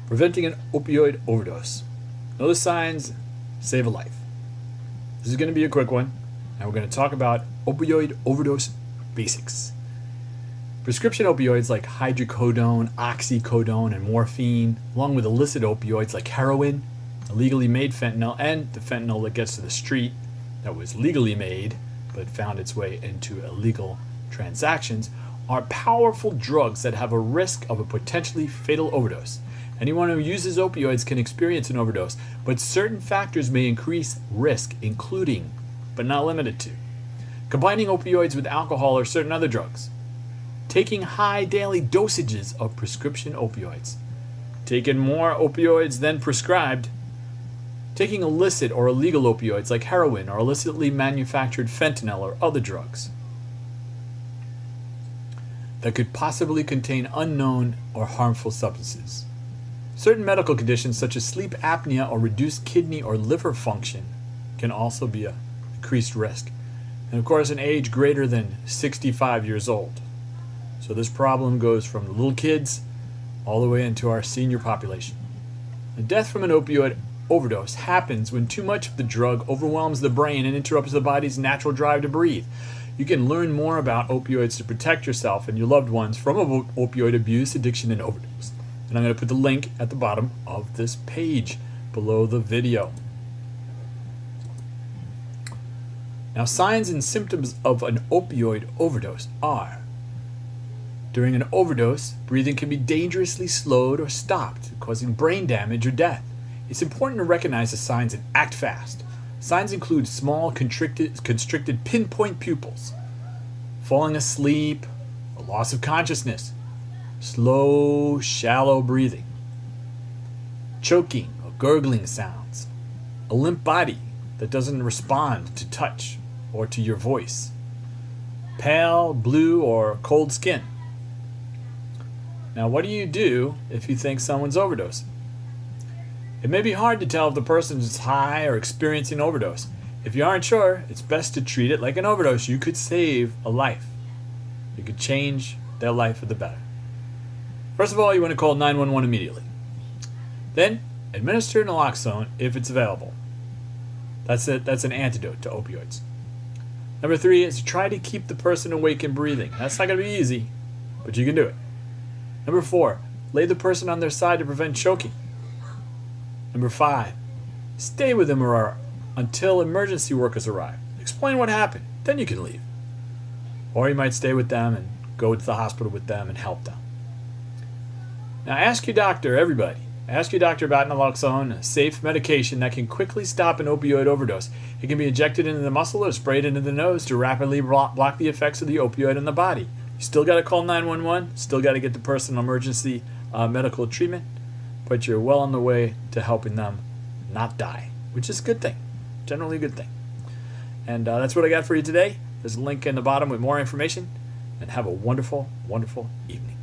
Preventing an opioid overdose. Know the signs, save a life. This is going to be a quick one, and we're going to talk about opioid overdose basics. Prescription opioids like hydrocodone, oxycodone, and morphine, along with illicit opioids like heroin, illegally made fentanyl, and the fentanyl that gets to the street that was legally made but found its way into illegal transactions, are powerful drugs that have a risk of a potentially fatal overdose. Anyone who uses opioids can experience an overdose, but certain factors may increase risk, including, but not limited to, combining opioids with alcohol or certain other drugs, taking high daily dosages of prescription opioids, taking more opioids than prescribed, taking illicit or illegal opioids like heroin or illicitly manufactured fentanyl or other drugs that could possibly contain unknown or harmful substances. Certain medical conditions such as sleep apnea or reduced kidney or liver function can also be an increased risk. And of course, an age greater than 65 years old. So this problem goes from the little kids all the way into our senior population. The death from an opioid overdose happens when too much of the drug overwhelms the brain and interrupts the body's natural drive to breathe. You can learn more about opioids to protect yourself and your loved ones from opioid abuse, addiction, and overdose. And I'm going to put the link at the bottom of this page below the video. Now, signs and symptoms of an opioid overdose are: during an overdose, breathing can be dangerously slowed or stopped, causing brain damage or death. It's important to recognize the signs and act fast. Signs include small, constricted pinpoint pupils, falling asleep, a loss of consciousness, slow, shallow breathing, choking or gurgling sounds, a limp body that doesn't respond to touch or to your voice, pale, blue, or cold skin. Now, what do you do if you think someone's overdosing? It may be hard to tell if the person is high or experiencing overdose. If you aren't sure, it's best to treat it like an overdose. You could save a life. You could change their life for the better. First of all, you want to call 911 immediately. Then, administer naloxone if it's available. That's an antidote to opioids. Number 3 is to try to keep the person awake and breathing. That's not going to be easy, but you can do it. Number 4, lay the person on their side to prevent choking. Number 5, stay with them until emergency workers arrive. Explain what happened, then you can leave. Or you might stay with them and go to the hospital with them and help them. Now ask your doctor, everybody. Ask your doctor about naloxone, a safe medication that can quickly stop an opioid overdose. It can be injected into the muscle or sprayed into the nose to rapidly block the effects of the opioid in the body. You still got to call 911, still got to get the person emergency medical treatment, but you're well on the way to helping them not die, which is a good thing, generally a good thing. And that's what I got for you today. There's a link in the bottom with more information, and have a wonderful, wonderful evening.